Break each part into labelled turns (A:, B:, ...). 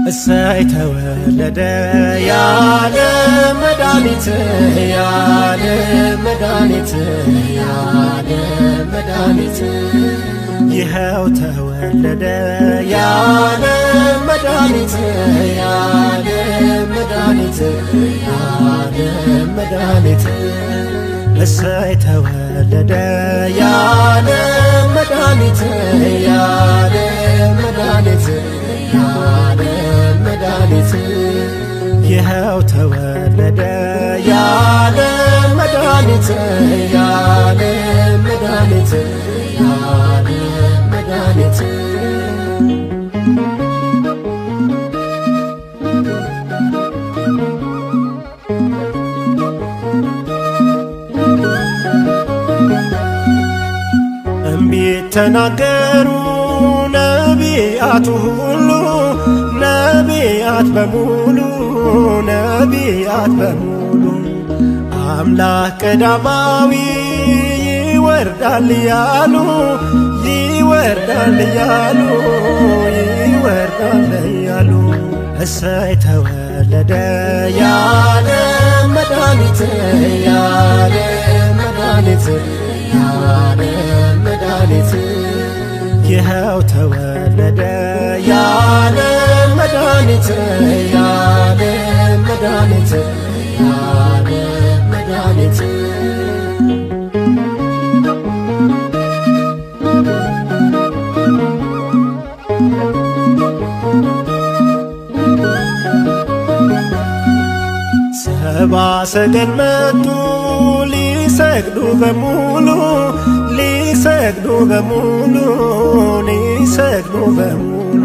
A: እሰይ ተወለደ ያለ መድኃኒት ያለ መድኃኒት ያለ መድኃኒት ይኸው ተወለደ ያለ መድኃኒት ያለ መድኃኒት ያለ መድኃኒት እሰይ ተወለደ ያለ መድኃኒት ያለ መድኃኒት ያለ መድኃኒት ይኸው ተወለደ ያለ መድኃኒት ያለ መድኃኒት ያለ መድኃኒት እምቢት ተናገሩ ነቢያቱ ሁሉ ነቢያት በሙሉ ነቢያት በሙሉ አምላክ ቀዳማዊ ይወርዳል ያሉ ይወርዳል ያሉ ይወርዳል ያሉ እሰይ ተወለደ ያለ መድኃኒት ያለ መድኃኒት ያለ መድኃኒት ይኸው ተወለደ ያለ መድኃኒት ያለ መድኃኒት ያለ መድኃኒት ሰብአ ሰገል መጡ ሊሰግዱ በሙሉ ሊሰግዱ በሙሉ ሊሰግዱ በሙሉ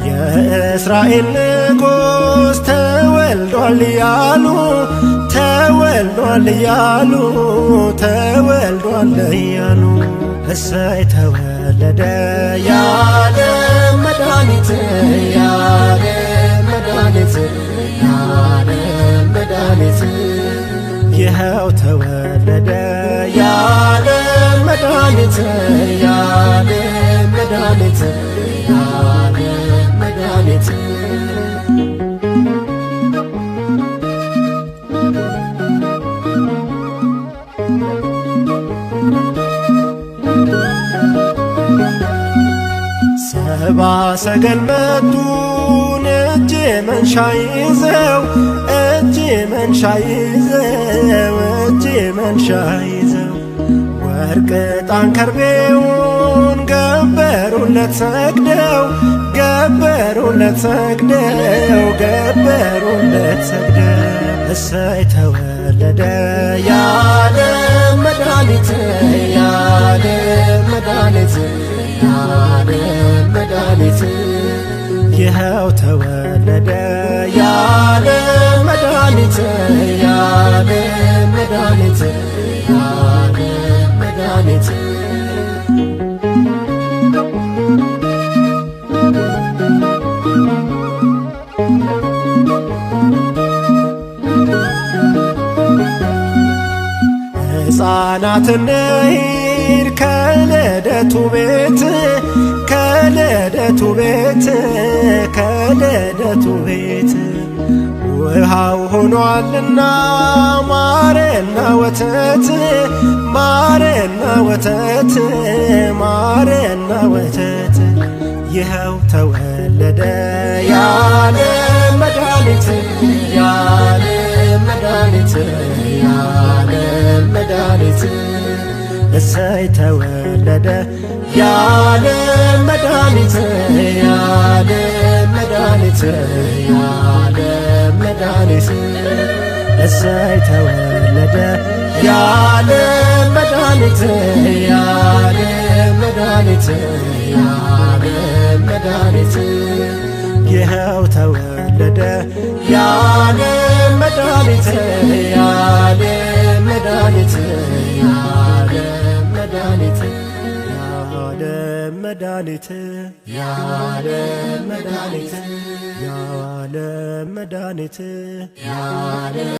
A: የእስራኤል ንጉሥ ተወልዷል ያሉ ተወልዷል ያሉ ተወልዷል ያሉ እሰይ ተወለደ ያለ መድኃኒት ያለ መድኃኒት ያለ መድኃኒት ይኸው ተወለደ ያለ መድኃኒት ያለ መድኃኒት ያለ መድኃኒት ሰብአ ሰገል መጡ እጅ መንሻ ይዘው እጅ መንሻ ይዘው እጅ መንሻ ይዘው ወርቅ ዕጣን ከርቤውን ገበሩለት ሰግደው ገበሩለት ሰግደው ገበሩለት ሰግደው እሰይ ተወለደ ያለ መድኃኒት ያለ መድኃኒት ያለ መድኃኒት ይኸው ተወለደ ያለ መድኃኒት ያለ መድኃኒት ያለ መድኃኒት ሕፃናት እንሂድ ከልደቱ ቤት ከልደቱ ቤት ከልደቱ ቤት ውሃው ሆኗልና ማርና ወተት ማርና ወተት ማርና ወተት ይኸው ተወለደ ያለ መድኃኒት ያለ መድኃኒት ያለ መድኃኒት እሰይ ተወለደ ያለ መድኃኒት ያለ መድኃኒት ያለ መድኃኒት እሰይ ተወለደ ያለ መድኃኒት ያለ መድኃኒት የዓለም መድኃኒት ይኸው ተወለደ የዓለም መድኃኒት የዓለም መድኃኒት የዓለም መድኃኒት የዓለም መድኃኒት የዓለም መድኃኒት የዓለም መድኃኒት